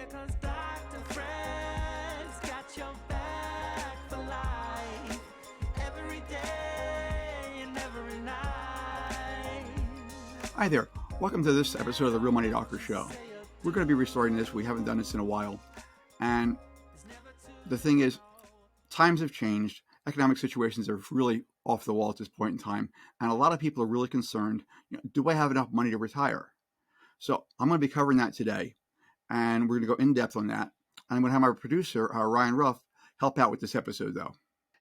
Here comes Dr. Fred's got your back for life. Every day and every night. Hi there. Welcome to this episode of the Real Money Doctor Show. We're going to be restoring this. We haven't done this in a while. And the thing is, times have changed. Economic situations are really off the wall at this point in time. And a lot of people are really concerned, do I have enough money to retire? So I'm going to be covering that today. And we're going to go in depth on that. I'm going to have my producer, Ryan Ruff, help out with this episode, though.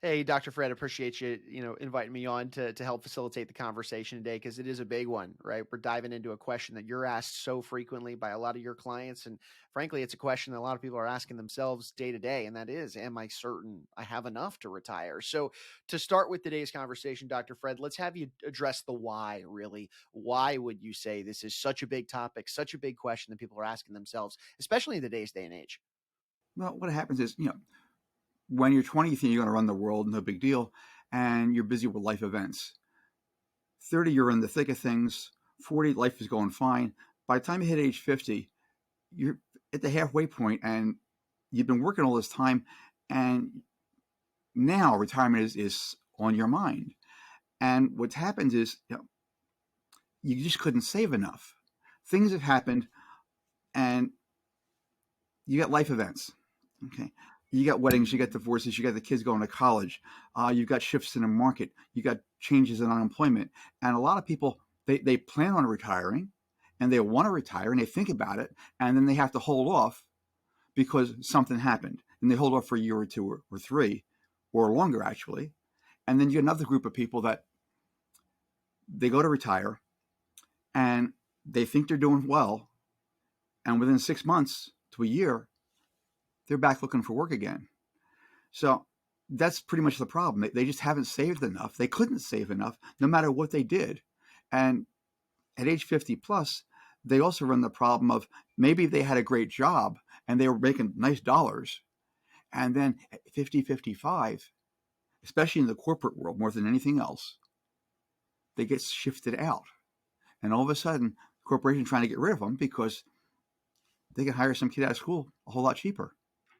Hey, Dr. Fred, appreciate you, inviting me on to help facilitate the conversation today, because it is a big one, right? We're diving into a question that you're asked so frequently by a lot of your clients. And frankly, it's a question that a lot of people are asking themselves day to day. And that is, am I certain I have enough to retire? So to start with today's conversation, Dr. Fred, let's have you address the why, really. Why would you say this is such a big topic, such a big question that people are asking themselves, especially in today's day and age? Well, what happens is, when you're 20, you think you're going to run the world, no big deal, and you're busy with life events. 30, you're in the thick of things. 40, life is going fine. By the time you hit age 50, you're at the halfway point, and you've been working all this time, and now retirement is on your mind. And what's happened is, you just couldn't save enough. Things have happened, and you got life events. Okay. You got weddings, you got divorces, you got the kids going to college, you've got shifts in the market, you got changes in unemployment. And a lot of people, they plan on retiring and they want to retire and they think about it, and then they have to hold off because something happened. And they hold off for a year or two or three or longer, actually. And then you get another group of people that they go to retire and they think they're doing well. And within 6 months to a year, they're back looking for work again. So that's pretty much the problem. They just haven't saved enough. They couldn't save enough no matter what they did. And at age 50 plus, they also run the problem of maybe they had a great job and they were making nice dollars. And then at 50, 55, especially in the corporate world more than anything else, they get shifted out. And all of a sudden, the corporation's trying to get rid of them because they can hire some kid out of school a whole lot cheaper.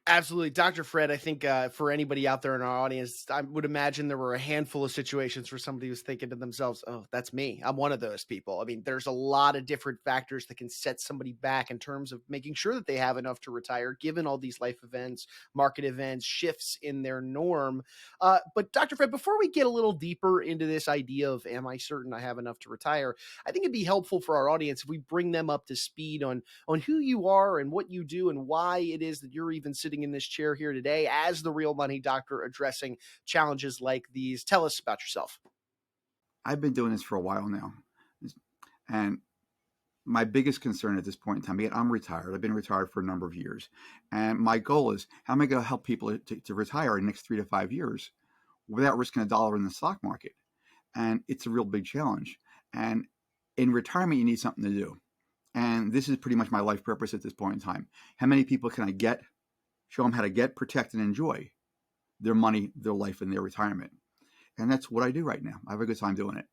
Absolutely. Dr. Fred, I think for anybody out there in our audience, I would imagine there were a handful of situations where somebody was thinking to themselves, oh, that's me. I'm one of those people. I mean, there's a lot of different factors that can set somebody back in terms of making sure that they have enough to retire, given all these life events, market events, shifts in their norm. But Dr. Fred, before we get a little deeper into this idea of, am I certain I have enough to retire? I think it'd be helpful for our audience if we bring them up to speed on who you are and what you do and why it is that you're even sitting in this chair here today as the Real Money Doctor addressing challenges like these. Tell us about yourself. I've been doing this for a while now. And my biggest concern at this point in time, again, I'm retired. I've been retired for a number of years. And my goal is, how am I going to help people to retire in the next 3 to 5 years without risking a dollar in the stock market? And it's a real big challenge. And in retirement, you need something to do. And this is pretty much my life purpose at this point in time. How many people can I get? Show them how to get, protect, and enjoy their money, their life, and their retirement. And that's what I do right now. I have a good time doing it.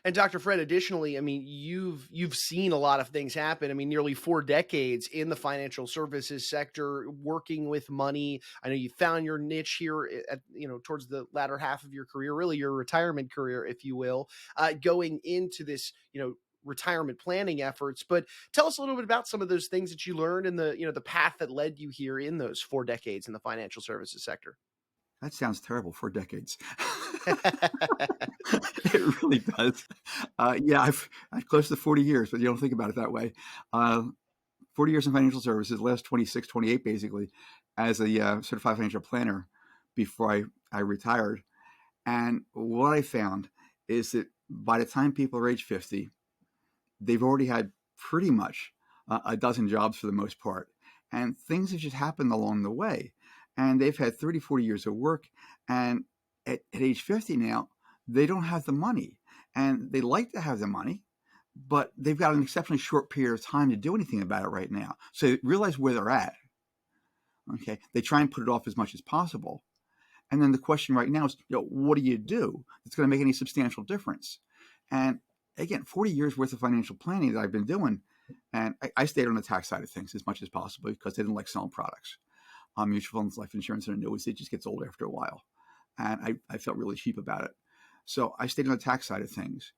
And Dr. Fred, additionally, I mean, you've seen a lot of things happen. I mean, nearly 4 decades in the financial services sector, working with money. I know you found your niche here at, towards the latter half of your career, really your retirement career, if you will, going into this, retirement planning efforts. But tell us a little bit about some of those things that you learned in the path that led you here in those 4 decades in the financial services sector. That sounds terrible, 4 decades. It really does. I've close to 40 years, but you don't think about it that way. 40 years in financial services, last 26, 28 basically, as a certified financial planner before I retired. And what I found is that by the time people are age 50, they've already had pretty much a dozen jobs for the most part. And things have just happened along the way. And they've had 30, 40 years of work. And at age 50 now, they don't have the money. And they like to have the money, but they've got an exceptionally short period of time to do anything about it right now. So they realize where they're at. Okay. They try and put it off as much as possible. And then the question right now is, what do you do that's going to make any substantial difference? And again, 40 years worth of financial planning that I've been doing, And I stayed on the tax side of things as much as possible because they didn't like selling products. Mutual funds, life insurance, and annuities, it just gets old after a while. And I felt really cheap about it. So I stayed on the tax side of things.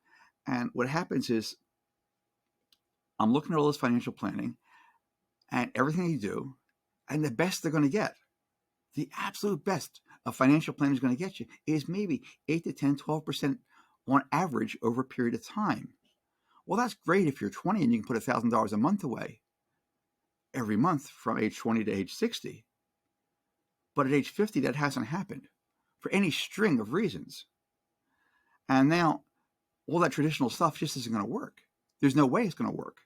And what happens is I'm looking at all this financial planning and everything they do, and the best they're going to get, the absolute best a financial planner is going to get you is maybe 8 to 10, 12% on average over a period of time. Well, that's great if you're 20 and you can put $1,000 a month away every month from age 20 to age 60. But at age 50, that hasn't happened for any string of reasons. And now all that traditional stuff just isn't going to work. There's no way it's going to work.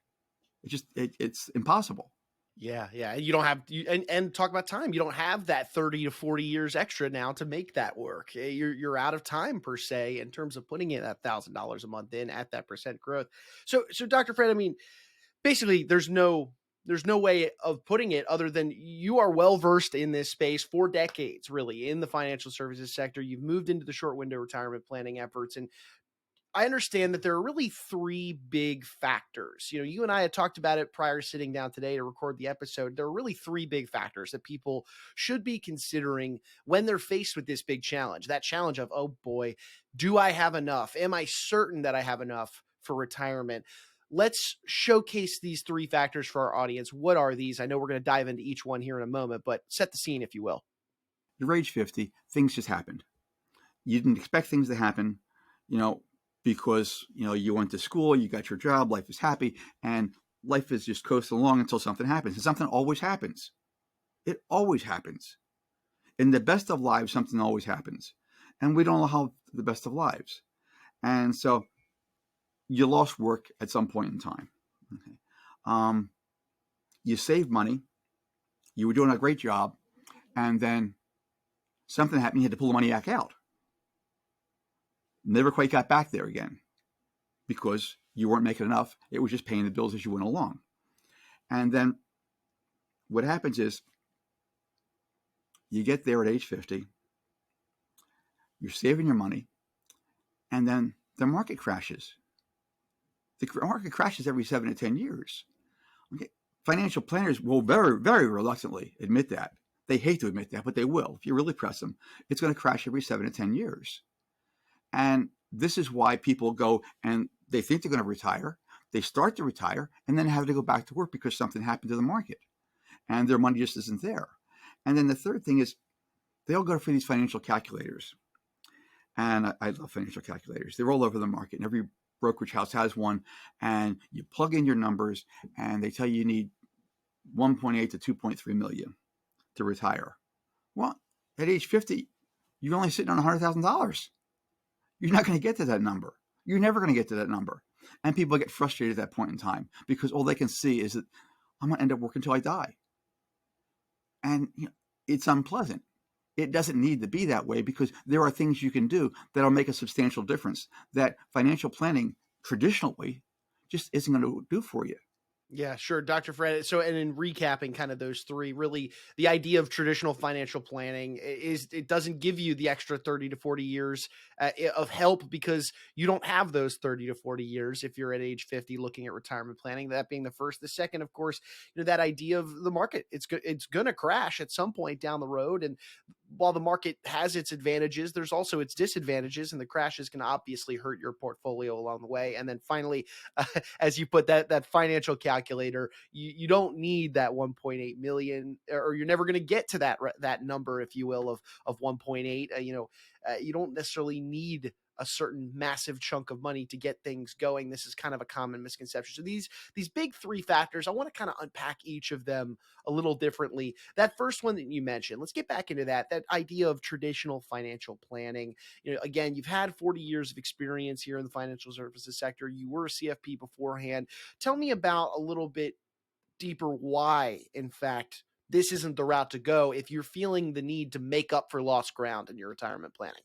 It's impossible. Yeah. You don't have and talk about time. You don't have that 30 to 40 years extra now to make that work. You're out of time per se in terms of putting in that $1,000 a month in at that percent growth. So Dr. Fred, I mean, basically there's no way of putting it other than you are well versed in this space for decades, really, in the financial services sector. You've moved into the short window retirement planning efforts, and I understand that there are really three big factors. You and I had talked about it prior to sitting down today to record the episode. There are really three big factors that people should be considering when they're faced with this big challenge. That challenge of, oh boy, do I have enough? Am I certain that I have enough for retirement? Let's showcase these three factors for our audience. What are these? I know we're going to dive into each one here in a moment, but set the scene, if you will. You're age 50, things just happened. You didn't expect things to happen, because, you went to school, you got your job, life is happy, and life is just coasting along until something happens. And something always happens. It always happens. In the best of lives, something always happens. And we don't know how the best of lives. And so you lost work at some point in time. Okay. You saved money. You were doing a great job. And then something happened. You had to pull the money back out. Never quite got back there again because you weren't making enough. It was just paying the bills as you went along. And then what happens is you get there at age 50, you're saving your money, and then the market crashes. The market crashes every 7 to 10 years. Okay. Financial planners will very, very reluctantly admit that. They hate to admit that, but they will. If you really press them, it's going to crash every 7 to 10 years. And this is why people go and they think they're going to retire. They start to retire and then have to go back to work because something happened to the market and their money just isn't there. And then the third thing is they all go for these financial calculators. And I love financial calculators. They're all over the market. And every brokerage house has one. And you plug in your numbers and they tell you need 1.8 to 2.3 million to retire. Well, at age 50, you're only sitting on $100,000. You're not going to get to that number. You're never going to get to that number. And people get frustrated at that point in time because all they can see is that I'm going to end up working until I die. And it's unpleasant. It doesn't need to be that way because there are things you can do that'll make a substantial difference that financial planning traditionally just isn't going to do for you. Yeah, sure. Dr. Fred. So, and in recapping kind of those three, really the idea of traditional financial planning is it doesn't give you the extra 30 to 40 years of help because you don't have those 30 to 40 years if you're at age 50 looking at retirement planning. That being the first. The second, of course, that idea of the market, it's going to crash at some point down the road. And while the market has its advantages, there's also its disadvantages, and the crash is going to obviously hurt your portfolio along the way. And then finally, as you put that financial calculator, you don't need that 1.8 million, or you're never going to get to that number, if you will, of 1.8. You don't necessarily need a certain massive chunk of money to get things going. This is kind of a common misconception. So these big three factors, I want to kind of unpack each of them a little differently. That first one that you mentioned, let's get back into that idea of traditional financial planning. Again, you've had 40 years of experience here in the financial services sector. You were a CFP beforehand. Tell me about a little bit deeper why, in fact, this isn't the route to go if you're feeling the need to make up for lost ground in your retirement planning.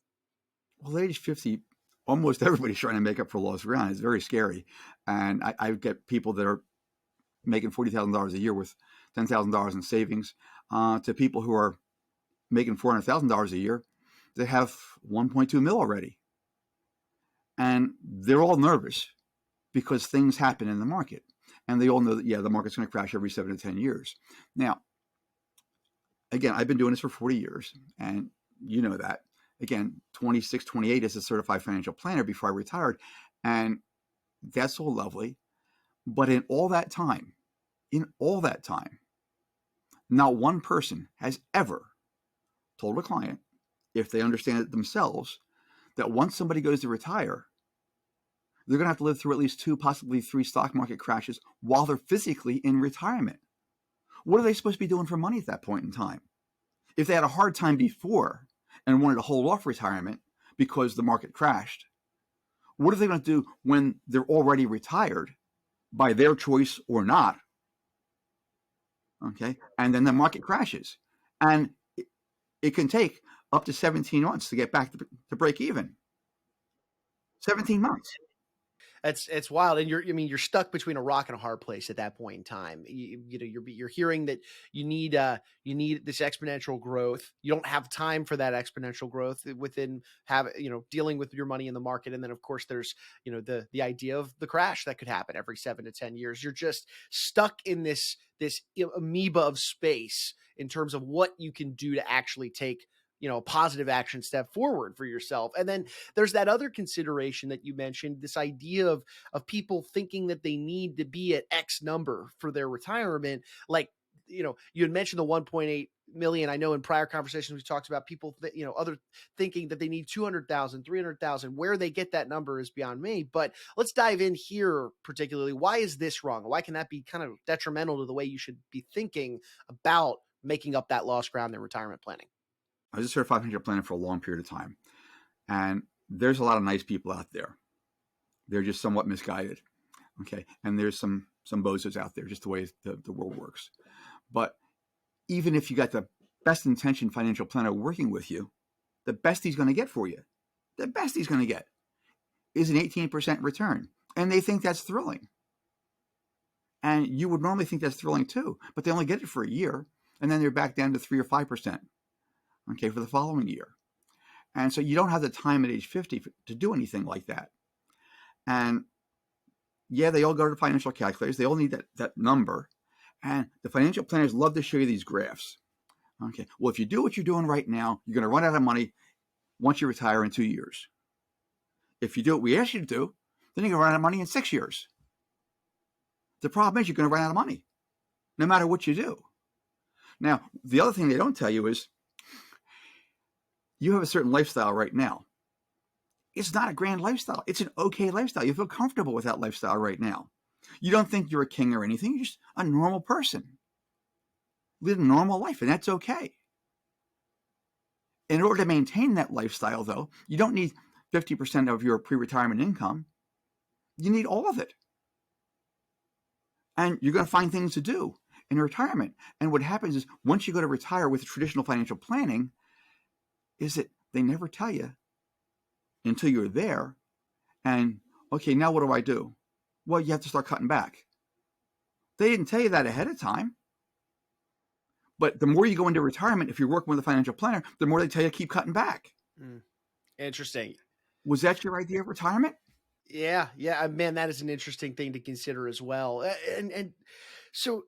Well, at age 50, almost everybody's trying to make up for lost ground. It's very scary. And I get people that are making $40,000 a year with $10,000 in savings to people who are making $400,000 a year that have 1.2 mil already. And they're all nervous because things happen in the market. And they all know that, the market's going to crash every 7 to 10 years. Now, again, I've been doing this for 40 years, and you know that. Again, 26, 28 as a certified financial planner before I retired, and that's all lovely. But in all that time, not one person has ever told a client, if they understand it themselves, that once somebody goes to retire, they're going to have to live through at least 2, possibly 3 stock market crashes while they're physically in retirement. What are they supposed to be doing for money at that point in time? If they had a hard time before and wanted to hold off retirement because the market crashed, what are they going to do when they're already retired by their choice or not? Okay. And then the market crashes, and it can take up to 17 months to get back to break even. 17 months. It's wild, and you're stuck between a rock and a hard place at that point in time. You're hearing that you need this exponential growth. You don't have time for that exponential growth within dealing with your money in the market, and then of course there's the idea of the crash that could happen every 7 to 10 years. You're just stuck in this amoeba of space in terms of what you can do to actually take a positive action step forward for yourself. And then there's that other consideration that you mentioned, this idea of people thinking that they need to be at X number for their retirement. Like, you had mentioned the 1.8 million. I know in prior conversations we talked about people that, other thinking that they need 200,000, 300,000. Where they get that number is beyond me. But let's dive in here particularly. Why is this wrong? Why can that be kind of detrimental to the way you should be thinking about making up that lost ground in retirement planning? I was a certified financial planner for a long period of time, and there's a lot of nice people out there. They're just somewhat misguided, okay? And there's some bozos out there, just the way the world works. But even if you got the best intentioned financial planner working with you, the best he's going to get for you, the best he's going to get is an 18% return, and they think that's thrilling. And you would normally think that's thrilling too, but they only get it for a year, and then they're back down to 3 or 5%. Okay, for the following year. And so you don't have the time at age 50 to do anything like that. And they all go to financial calculators. They all need that number. And the financial planners love to show you these graphs. Okay, well, if you do what you're doing right now, you're going to run out of money once you retire in 2 years. If you do what we ask you to do, then you're going to run out of money in 6 years. The problem is you're going to run out of money no matter what you do. Now, the other thing they don't tell you is, you have a certain lifestyle right now. It's not a grand lifestyle. It's an okay lifestyle. You feel comfortable with that lifestyle right now. You don't think you're a king or anything. You're just a normal person. Live a normal life, and that's okay. In order to maintain that lifestyle, though, you don't need 50% of your pre-retirement income. You need all of it. And you're going to find things to do in retirement. And what happens is, once you go to retire with traditional financial planning, is that they never tell you until you're there. And, okay, now what do I do? Well, you have to start cutting back. They didn't tell you that ahead of time. But the more you go into retirement, if you're working with a financial planner, the more they tell you to keep cutting back. Interesting. Was that your idea of retirement? Yeah. Man, that is an interesting thing to consider as well. And so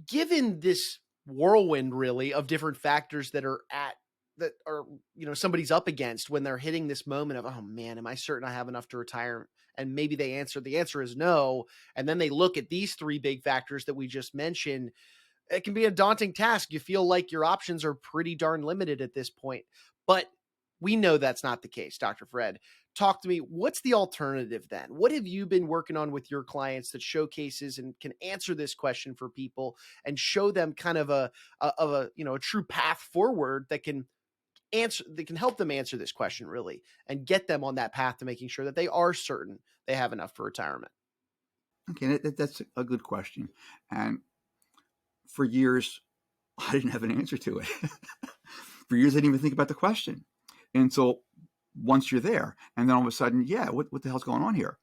given this whirlwind really of different factors that are somebody's up against when they're hitting this moment of, oh man, am I certain I have enough to retire? And maybe the answer is no. And then they look at these 3 big factors that we just mentioned. It can be a daunting task. You feel like your options are pretty darn limited at this point, but we know that's not the case. Dr. Fred, talk to me. What's the alternative then? What have you been working on with your clients that showcases and can answer this question for people and show them kind of a true path forward that can help them answer this question really and get them on that path to making sure that they are certain they have enough for retirement? Okay, that's a good question. And for years, I didn't have an answer to it. For years, I didn't even think about the question. And so once you're there, and then all of a sudden, what the hell's going on here?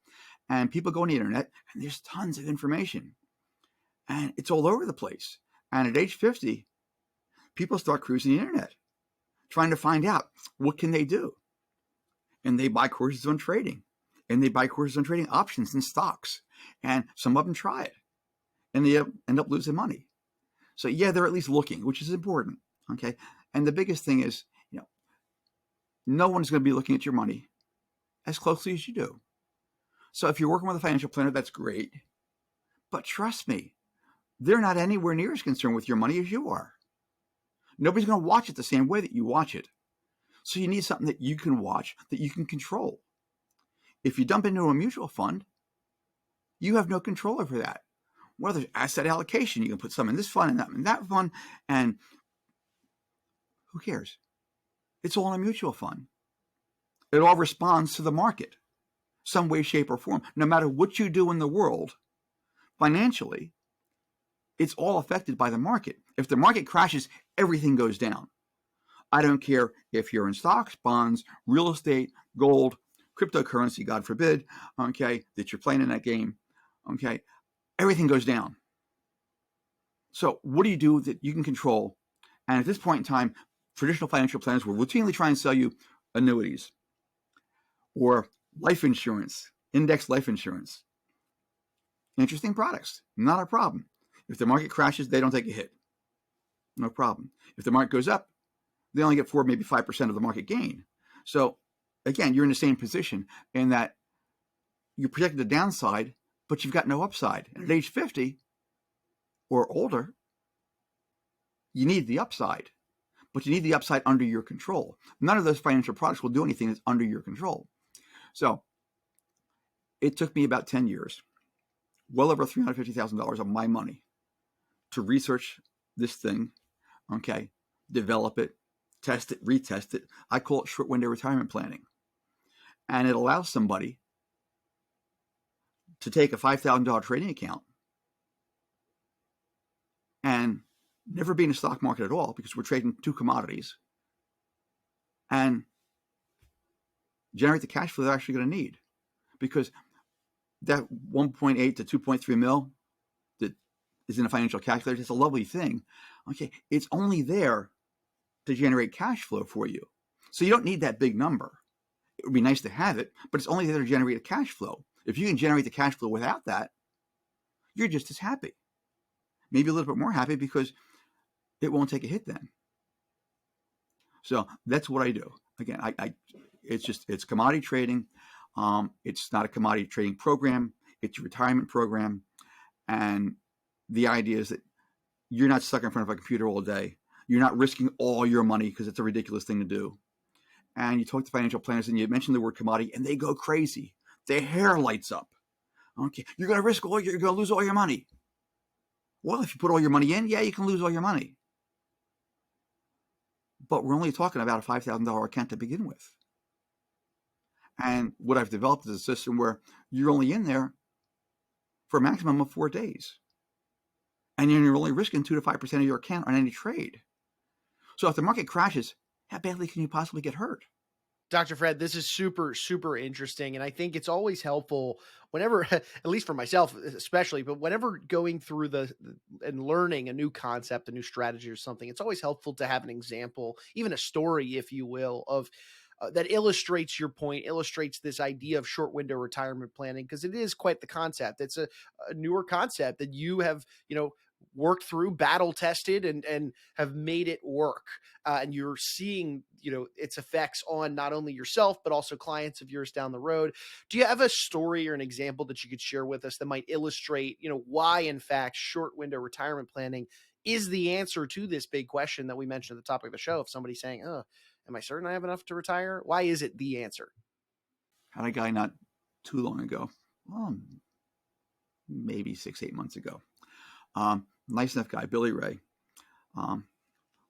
And people go on the internet, and there's tons of information. And it's all over the place. And at age 50, people start cruising the internet, trying to find out what can they do. And they buy courses on trading. And they buy courses on trading options and stocks. And some of them try it. and they end up losing money. So yeah, they're at least looking, which is important. Okay. And the biggest thing is, no one's going to be looking at your money as closely as you do. So if you're working with a financial planner, that's great. But trust me, they're not anywhere near as concerned with your money as you are. Nobody's going to watch it the same way that you watch it. So you need something that you can watch, that you can control. If you dump into a mutual fund, you have no control over that. Well, there's asset allocation. You can put some in this fund and that in that fund, and who cares? It's all in a mutual fund. It all responds to the market, some way, shape, or form. No matter what you do in the world, financially, it's all affected by the market. If the market crashes, everything goes down. I don't care if you're in stocks, bonds, real estate, gold, cryptocurrency, God forbid, okay, that you're playing in that game, okay, everything goes down. So what do you do that you can control? And at this point in time, traditional financial planners will routinely try and sell you annuities or life insurance, index life insurance. Interesting products, not a problem. If the market crashes, they don't take a hit. No problem. If the market goes up, they only get 4, maybe 5% of the market gain. So again, you're in the same position in that you're protected the downside, but you've got no upside. And at age 50 or older, you need the upside, but you need the upside under your control. None of those financial products will do anything that's under your control. So it took me about 10 years, well over $350,000 of my money to research this thing, okay, develop it, test it, retest it. I call it short window retirement planning. And it allows somebody to take a $5,000 trading account and never be in the stock market at all, because we're trading 2 commodities, and generate the cash flow they're actually going to need. Because that 1.8 to 2.3 mil that is in a financial calculator, it's a lovely thing. Okay, it's only there to generate cash flow for you. So you don't need that big number. It would be nice to have it, but it's only there to generate a cash flow. If you can generate the cash flow without that, you're just as happy. Maybe a little bit more happy, because it won't take a hit then. So that's what I do. Again, it's commodity trading. It's not a commodity trading program. It's a retirement program. And the idea is that you're not stuck in front of a computer all day. You're not risking all your money, because it's a ridiculous thing to do. And you talk to financial planners and you mention the word commodity and they go crazy. Their hair lights up. Okay, you're going to lose all your money. Well, if you put all your money in, yeah, you can lose all your money. But we're only talking about a $5,000 account to begin with. And what I've developed is a system where you're only in there for a maximum of 4 days. And you're only risking 2 to 5% of your account on any trade. So if the market crashes, how badly can you possibly get hurt? Dr. Fred, this is super, super interesting. And I think it's always helpful whenever, at least for myself, especially, but whenever going through and learning a new concept, a new strategy or something, it's always helpful to have an example, even a story, if you will, of that illustrates your point, illustrates this idea of short window retirement planning, because it is quite the concept. It's a newer concept that you have, worked through, battle tested, and have made it work. And you're seeing, its effects on not only yourself, but also clients of yours down the road. Do you have a story or an example that you could share with us that might illustrate, why in fact short window retirement planning is the answer to this big question that we mentioned at the top of the show? If somebody's saying, oh, am I certain I have enough to retire? Why is it the answer? Had a guy not too long ago, maybe 6-8 months ago. Nice enough guy, Billy Ray,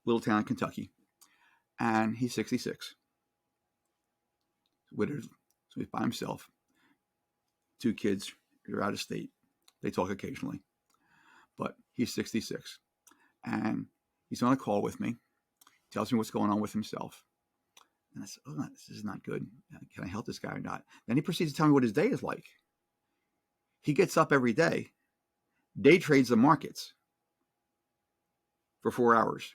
little town in Kentucky, and he's 66. Widowed, so he's by himself. 2 kids, they're out of state. They talk occasionally, but he's 66, and he's on a call with me. Tells me what's going on with himself, and I said, "Oh, this is not good. Can I help this guy or not?" Then he proceeds to tell me what his day is like. He gets up every day, day trades the markets for 4 hours.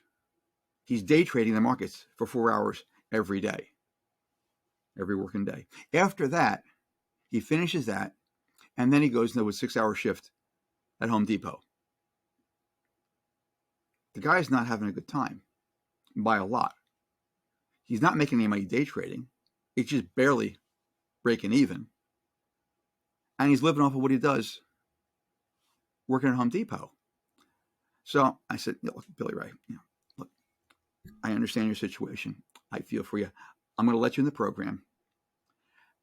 He's day trading the markets for 4 hours every day, every working day. After that, he finishes that, and then he goes into a 6-hour shift at Home Depot. The guy's not having a good time by a lot. He's not making any money day trading. It's just barely breaking even. And he's living off of what he does working at Home Depot. So I said, look, Billy Ray, look, I understand your situation. I feel for you. I'm going to let you in the program.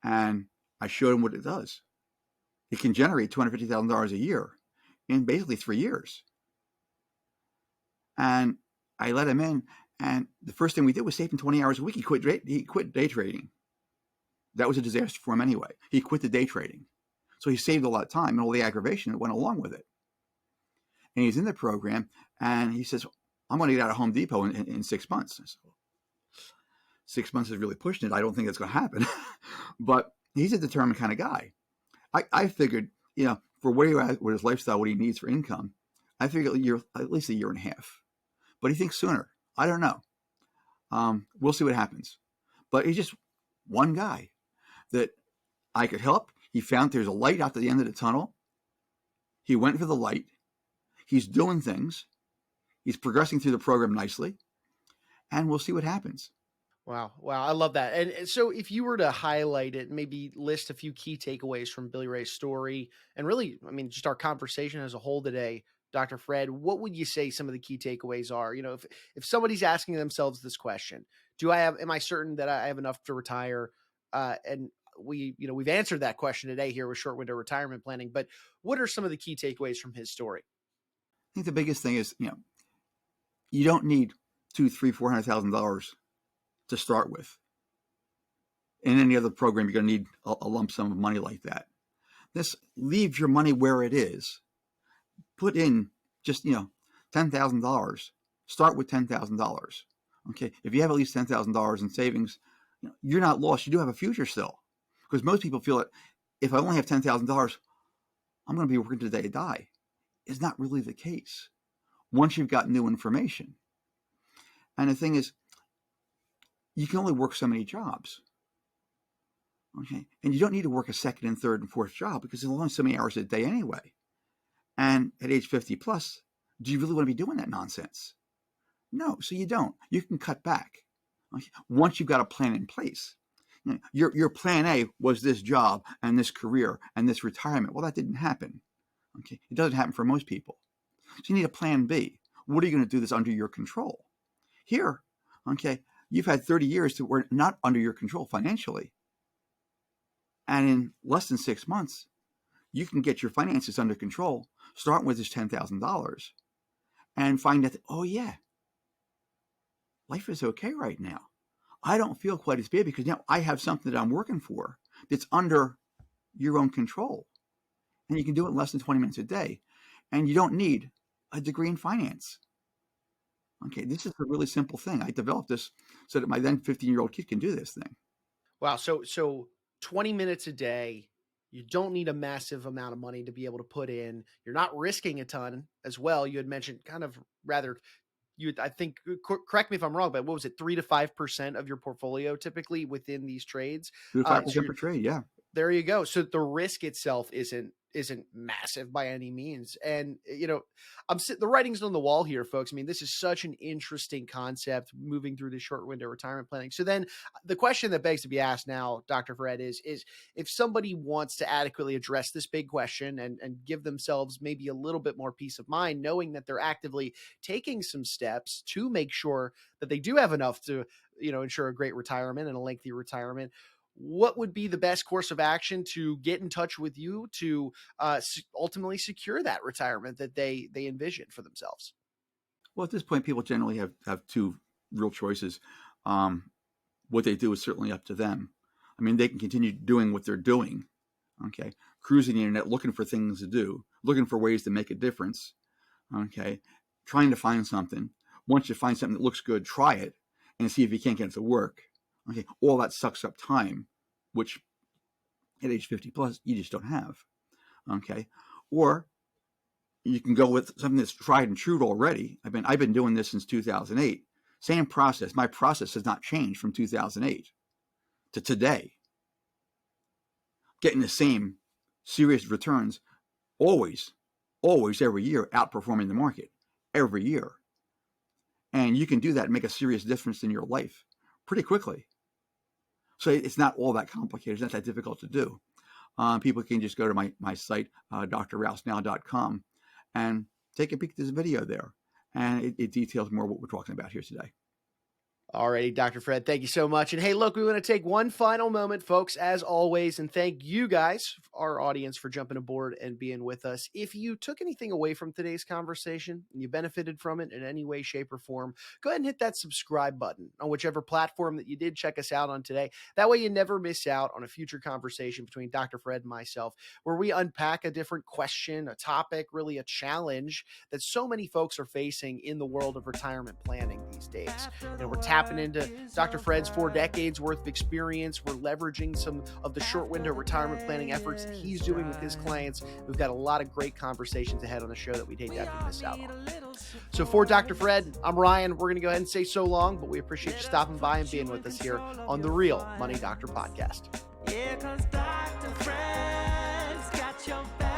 And I showed him what it does. It can generate $250,000 a year in basically 3 years. And I let him in. And the first thing we did was save him 20 hours a week. He quit day trading. That was a disaster for him anyway. He quit the day trading. So he saved a lot of time and all the aggravation that went along with it. And he's in the program, and he says, I'm going to get out of Home Depot in 6 months. I said, well, 6 months is really pushing it. I don't think that's going to happen. But he's a determined kind of guy. I figured, for where you're at with his lifestyle, what he needs for income, I figured at least a year and a half. But he thinks sooner. I don't know. We'll see what happens. But he's just one guy that I could help. He found there's a light out at the end of the tunnel. He went for the light. He's doing things. He's progressing through the program nicely. And we'll see what happens. Wow. I love that. And so if you were to highlight it, maybe list a few key takeaways from Billy Ray's story, and really, just our conversation as a whole today, Dr. Fred, what would you say some of the key takeaways are? If somebody's asking themselves this question, am I certain that I have enough to retire? And we've answered that question today here with short window retirement planning, but what are some of the key takeaways from his story? I think the biggest thing is, you don't need $200,000, $300,000, $400,000 to start with. In any other program, you're going to need a lump sum of money like that. Leave your money where it is. Put in just, $10,000. Start with $10,000. Okay. If you have at least $10,000 in savings, you're not lost. You do have a future still. Because most people feel that if I only have $10,000, I'm going to be working till the day I die. It's not really the case once you've got new information. And the thing is, you can only work so many jobs. Okay. And you don't need to work a second and third and fourth job because there's only so many hours a day anyway. And at age 50 plus, do you really want to be doing that nonsense? No, so you don't. You can cut back. Okay. Once you've got a plan in place. Your plan A was this job and this career and this retirement. Well, that didn't happen. Okay. It doesn't happen for most people. So you need a plan B. What are you going to do that's under your control? Here, okay, you've had 30 years that were not under your control financially. And in less than 6 months, you can get your finances under control, starting with this $10,000, and find that, oh yeah, life is okay right now. I don't feel quite as bad because now I have something that I'm working for that's under your own control. And you can do it in less than 20 minutes a day. And you don't need a degree in finance. Okay, this is a really simple thing. I developed this so that my then 15-year-old kid can do this thing. Wow. So 20 minutes a day, you don't need a massive amount of money to be able to put in. You're not risking a ton as well. You had mentioned I think, correct me if I'm wrong, but what was it, 3 to 5% of your portfolio typically within these trades? 2 to 5% per trade, yeah. There you go. So the risk itself isn't massive by any means. And, the writing's on the wall here, folks. This is such an interesting concept moving through the short window retirement planning. So then the question that begs to be asked now, Dr. Fred, is if somebody wants to adequately address this big question and give themselves maybe a little bit more peace of mind, knowing that they're actively taking some steps to make sure that they do have enough to, ensure a great retirement and a lengthy retirement, what would be the best course of action to get in touch with you to ultimately secure that retirement that they envision for themselves? Well, at this point, people generally have 2 real choices. What they do is certainly up to them. They can continue doing what they're doing, okay, cruising the internet, looking for things to do, looking for ways to make a difference, okay, trying to find something. Once you find something that looks good, try it and see if you can't get it to work. Okay, all that sucks up time, which at age 50 plus, you just don't have. Okay, or you can go with something that's tried and true already. I've been doing this since 2008. Same process. My process has not changed from 2008 to today. Getting the same serious returns, always, every year, outperforming the market every year. And you can do that and make a serious difference in your life pretty quickly. So it's not all that complicated. It's not that difficult to do. People can just go to my site, drrousenow.com, and take a peek at this video there. And it details more what we're talking about here today. All righty, Dr. Fred, thank you so much. And hey, look, we want to take one final moment, folks, as always, and thank you guys, our audience, for jumping aboard and being with us. If you took anything away from today's conversation and you benefited from it in any way, shape, or form, go ahead and hit that subscribe button on whichever platform that you did check us out on today. That way you never miss out on a future conversation between Dr. Fred and myself, where we unpack a different question, a topic, really a challenge that so many folks are facing in the world of retirement planning these days. And we're tapping into Dr. Fred's 4 decades worth of experience. We're leveraging some of the short window retirement planning efforts that he's doing with his clients. We've got a lot of great conversations ahead on the show that we'd hate to have you miss out on. So for Dr. Fred, I'm Ryan. We're going to go ahead and say so long, but we appreciate you stopping by and being with us here on the Real Money Doctor podcast. Yeah, 'cause Dr. Fred's got your back.